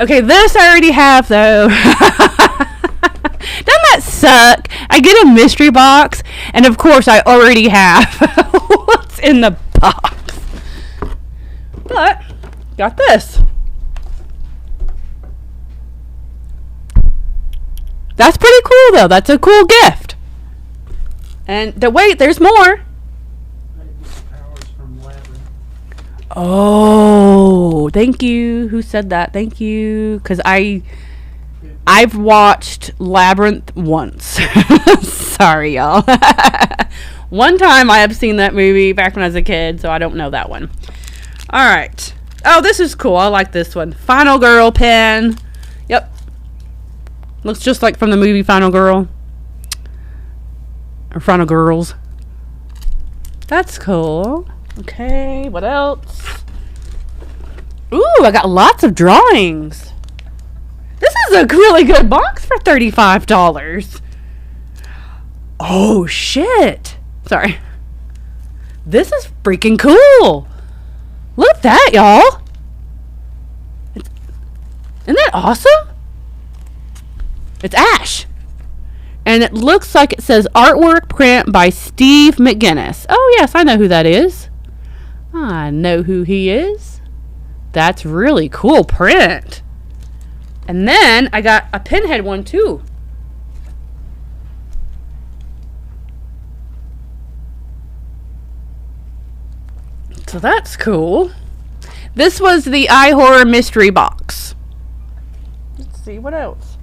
Okay, this I already have, though. Doesn't that suck? I get a mystery box, and of course I already have what's in the box. But, got this. That's pretty cool, though. That's a cool gift. And wait, there's more. Oh, thank you. Who said that? Thank you. Because I've watched Labyrinth once. Sorry, y'all. One time I have seen that movie back when I was a kid, so I don't know that one. All right. Oh, this is cool. I like this one. Final Girl pen. Yep. Looks just like from the movie Final Girl. Or Final Girls. That's cool. Okay, what else? Ooh, I got lots of drawings. This is a really good box for $35. Oh, shit. Sorry. This is freaking cool. Look at that, y'all. Isn't that awesome? It's Ash. And it looks like it says artwork print by Steve McGinnis. Oh, yes, I know who that is. I know who he is. That's really cool print. And then I got a pinhead one, too. So that's cool. This was the iHorror mystery box. Let's see, what else?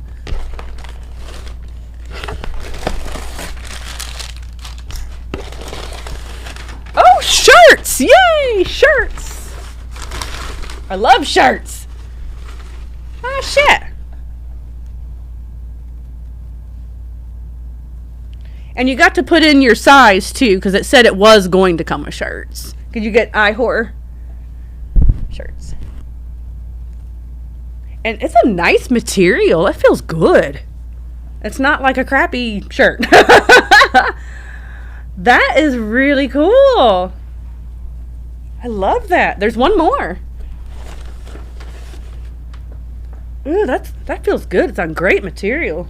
Oh, shirts! Yay! Shirts! I love shirts! Ah, shit! And you got to put in your size, too, because it said it was going to come with shirts. Could you get iHorror shirts? And it's a nice material. It feels good. It's not like a crappy shirt. That is really cool. I love that. There's one more. Ooh, that feels good. It's on great material.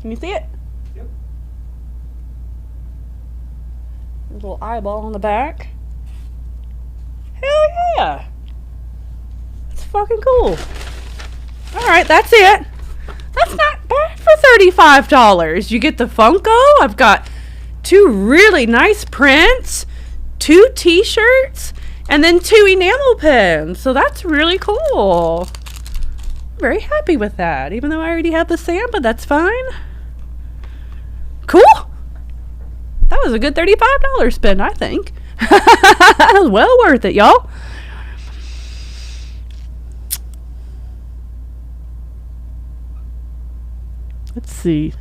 Can you see it?
Yep.
A little eyeball on the back. Hell yeah. That's fucking cool. Alright, that's it. That's not bad for $35. You get the Funko. I've got 2 really nice prints, 2 t-shirts, and then 2 enamel pens. So that's really cool. I'm very happy with that, even though I already have the Sam, but that's fine. Cool. That was a good $35 spend, I think. That was well worth it, y'all. Let's see.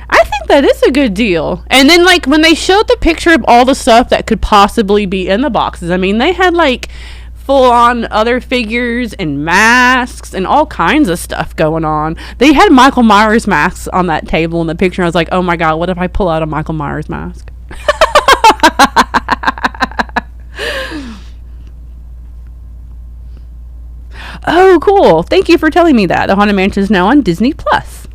I think that is a good deal. And then, like, when they showed the picture of all the stuff that could possibly be in the boxes, I mean, they had, like, full-on other figures and masks and all kinds of stuff going on. They had Michael Myers masks on that table in the picture. I was like, oh, my God, what if I pull out a Michael Myers mask? Oh, cool. Thank you for telling me that. The Haunted Mansion is now on Disney Plus.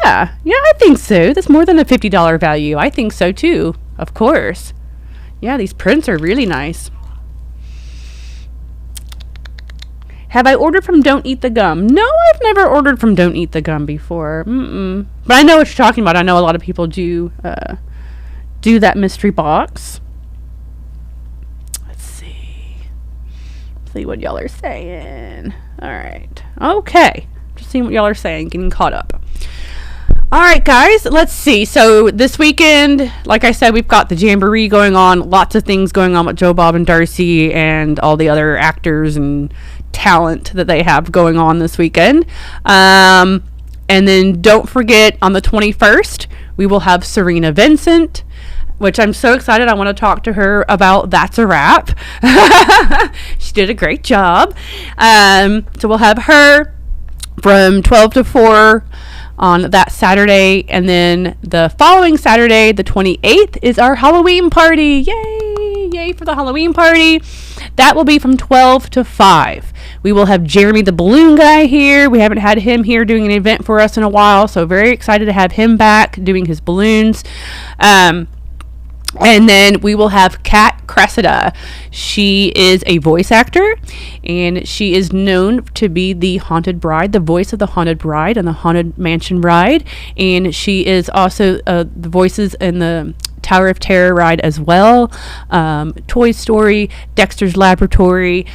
Yeah, I think so. That's more than a $50 value. I think so, too. Of course. Yeah, these prints are really nice. Have I ordered from Don't Eat the Gum? No, I've never ordered from Don't Eat the Gum before. But I know what you're talking about. I know a lot of people do that mystery box. Let's see what y'all are saying. All right. Okay. Just seeing what y'all are saying. Getting caught up. All right, guys, let's see. So this weekend, like I said, we've got the Jamboree going on. Lots of things going on with Joe, Bob, and Darcy and all the other actors and talent that they have going on this weekend. And then don't forget, on the 21st, we will have Serena Vincent, which I'm so excited. I want to talk to her about That's a Wrap. She did a great job. So we'll have her from 12 to 4 on that Saturday, and then the following Saturday, the 28th, is our Halloween party. Yay for the Halloween party. That will be from 12 to 5. We will have Jeremy the Balloon Guy here. We haven't had him here doing an event for us in a while, so very excited to have him back doing his balloons. And then we will have Kat Cressida. She is a voice actor, and she is known to be the Haunted Bride, the voice of the Haunted Bride and the Haunted Mansion Ride. And she is also the voices in the Tower of Terror ride as well. Toy Story, Dexter's Laboratory.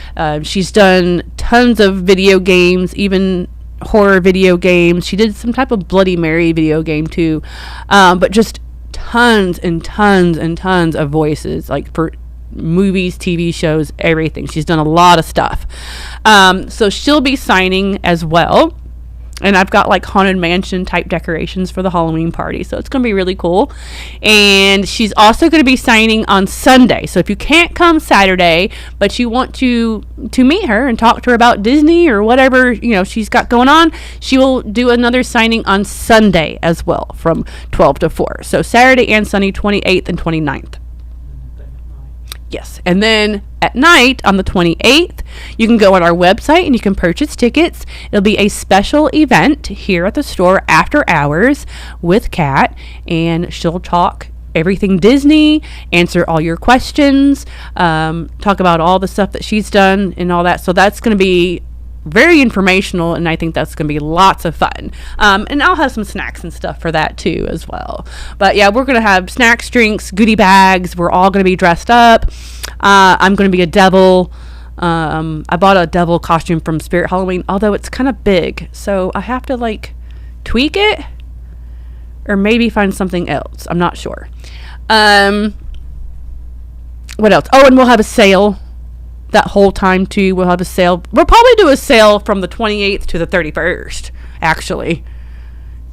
She's done tons of video games, even horror video games. She did some type of Bloody Mary video game too. But just tons and tons and tons of voices, like for movies, TV shows, everything. She's done a lot of stuff. So she'll be signing as well. And I've got like Haunted Mansion type decorations for the Halloween party. So it's going to be really cool. And she's also going to be signing on Sunday. So if you can't come Saturday, but you want to meet her and talk to her about Disney or whatever, she's got going on, she will do another signing on Sunday as well from 12 to 4. So Saturday and Sunday, 28th and 29th. Yes. And then at night on the 28th, you can go on our website and you can purchase tickets. It'll be a special event here at the store after hours with Kat, and she'll talk everything Disney, answer all your questions, talk about all the stuff that she's done and all that. So that's going to be very informational, and I think that's going to be lots of fun. And I'll have some snacks and stuff for that too as well. But yeah, we're going to have snacks, drinks, goodie bags. We're all going to be dressed up. I'm going to be a devil. I bought a devil costume from Spirit Halloween, although it's kind of big, so I have to like tweak it or maybe find something else. I'm not sure. What else? Oh, and we'll have a sale that whole time too. We'll have a sale. We'll probably do a sale from the 28th to the 31st, actually.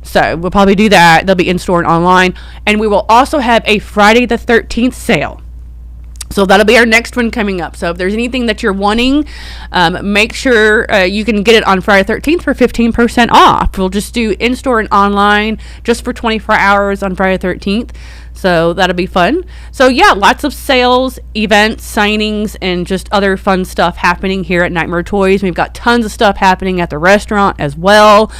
So we'll probably do that. They'll be in store and online. And we will also have a Friday the 13th sale. So that'll be our next one coming up. So if there's anything that you're wanting, make sure you can get it on Friday 13th for 15% off. We'll just do in-store and online just for 24 hours on Friday 13th. So that'll be fun. So yeah, lots of sales, events, signings, and just other fun stuff happening here at Nightmare Toys. We've got tons of stuff happening at the restaurant as well.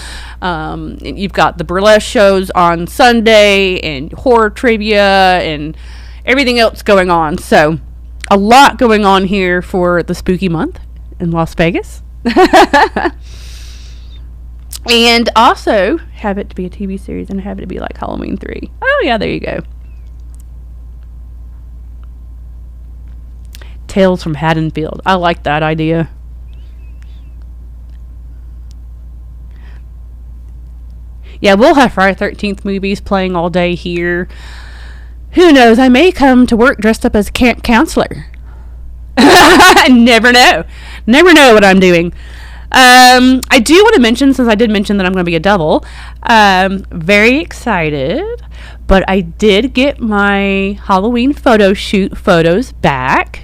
You've got the burlesque shows on Sunday and horror trivia and everything else going on. So a lot going on here for the spooky month in Las Vegas. And also have it to be a TV series and have it to be like Halloween 3. Oh yeah, there you go. Tales from Haddonfield. I like that idea. Yeah, we'll have Friday 13th movies playing all day here. Who knows? I may come to work dressed up as a camp counselor. Never know. Never know what I'm doing. I do want to mention, since I did mention that I'm going to be a devil, very excited, but I did get my Halloween photo shoot photos back.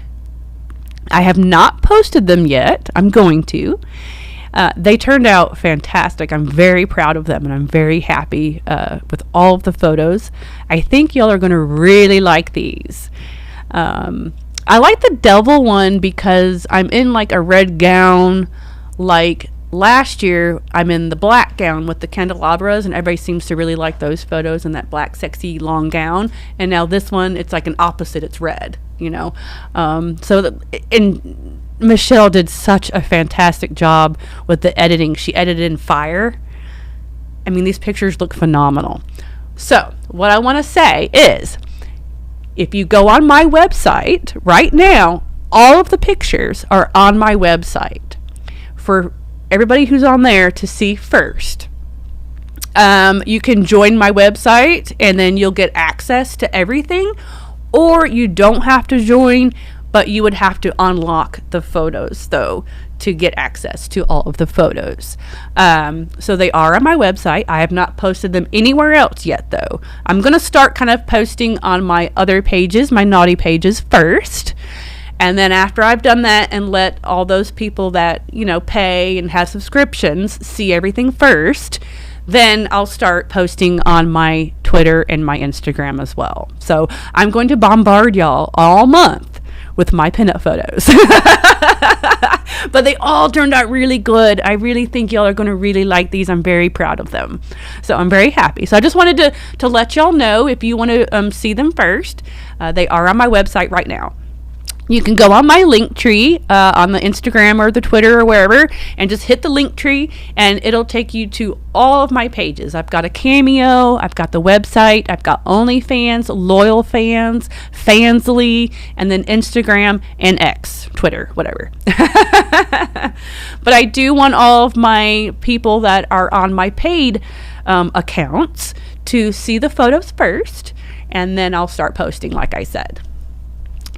I have not posted them yet. I'm going to. They turned out fantastic. I'm very proud of them, and I'm very happy with all of the photos. I think y'all are going to really like these. I like the devil one because I'm in like a red gown. Like last year, I'm in the black gown with the candelabras, and everybody seems to really like those photos in that black, sexy, long gown. And now this one, it's like an opposite. It's red, you know. And Michelle did such a fantastic job with the editing. She edited in Fire. I mean, these pictures look phenomenal. So, what I want to say is, if you go on my website right now, all of the pictures are on my website for everybody who's on there to see first. You can join my website and then you'll get access to everything, or you don't have to join, but you would have to unlock the photos though to get access to all of the photos. So they are on my website. I have not posted them anywhere else yet though. I'm going to start kind of posting on my other pages, my naughty pages first. And then after I've done that and let all those people that, you know, pay and have subscriptions see everything first, then I'll start posting on my Twitter and my Instagram as well. So I'm going to bombard y'all all month with my pinup photos. But they all turned out really good. I really think y'all are going to really like these. I'm very proud of them. So I'm very happy. So I just wanted to let y'all know, if you want to see them first, they are on my website right now. You can go on my link tree on the Instagram or the Twitter or wherever, and just hit the link tree and it'll take you to all of my pages. I've got a Cameo, I've got the website, I've got OnlyFans, Loyal Fans, Fansly, and then Instagram and X, Twitter, whatever. But I do want all of my people that are on my paid accounts to see the photos first, and then I'll start posting like I said.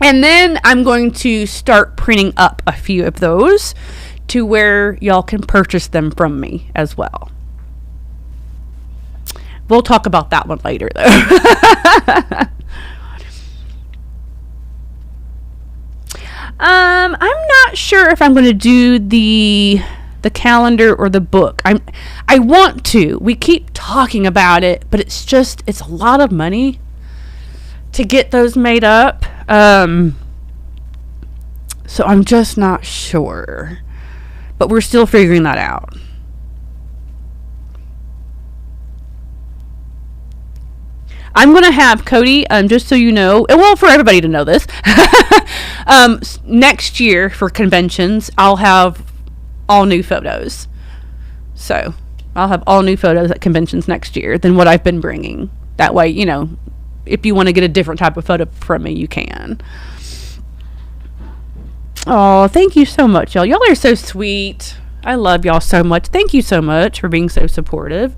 And then I'm going to start printing up a few of those to where y'all can purchase them from me as well. We'll talk about that one later, though. I'm not sure if I'm going to do the calendar or the book. I want to. We keep talking about it, but it's a lot of money to get those made up. So I'm just not sure, but we're still figuring that out. I'm going to have Cody, just so you know, well, for everybody to know this, next year for conventions, I'll have all new photos. So I'll have all new photos at conventions next year than what I've been bringing. That way, you know, if you want to get a different type of photo from me, you can. Oh, thank you so much, y'all. Y'all are so sweet. I love y'all so much. Thank you so much for being so supportive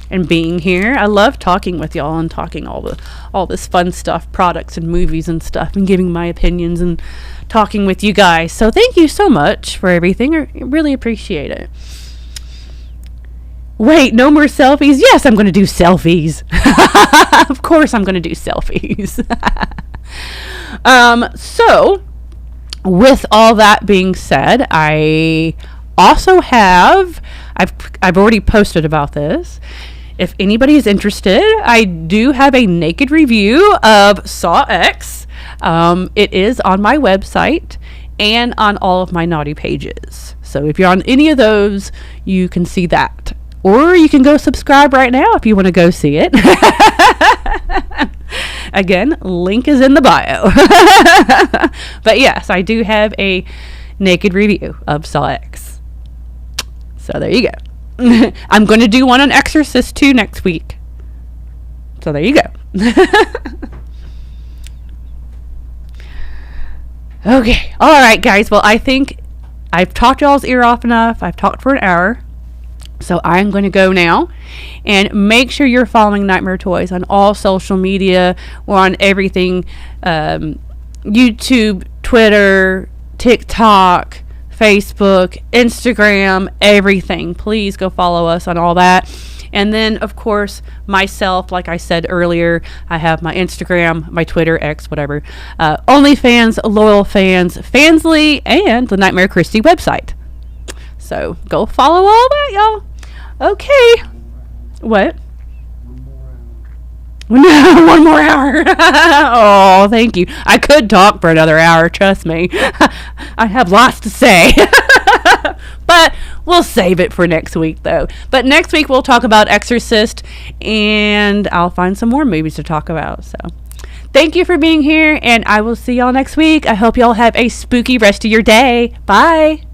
and being here. I love talking with y'all and talking all this fun stuff, products and movies and stuff, and giving my opinions and talking with you guys. So thank you so much for everything. I really appreciate it. Wait, no more selfies? Yes, I'm going to do selfies. Of course I'm going to do selfies. So, with all that being said, I also have, I've already posted about this. If anybody is interested, I do have a naked review of Saw X. It is on my website and on all of my naughty pages. So if you're on any of those, you can see that. Or you can go subscribe right now if you want to go see it. Again, link is in the bio. But yes, I do have a naked review of Saw X. So there you go. I'm going to do one on Exorcist 2 next week. So there you go. Okay. All right, guys. Well, I think I've talked y'all's ear off enough. I've talked for an hour. So I'm going to go now, and make sure you're following Nightmare Toys on all social media. We're on everything, YouTube, Twitter, TikTok, Facebook, Instagram, everything. Please go follow us on all that. And then, of course, myself, like I said earlier, I have my Instagram, my Twitter, X, whatever, OnlyFans, Loyal Fans, Fansly, and the Nightmare Kristy website. So go follow all that, y'all. Okay. What? One more hour. Oh, thank you. I could talk for another hour, trust me. I have lots to say. But we'll save it for next week, though. But next week we'll talk about Exorcist, and I'll find some more movies to talk about. So thank you for being here, and I will see y'all next week. I hope y'all have a spooky rest of your day. Bye.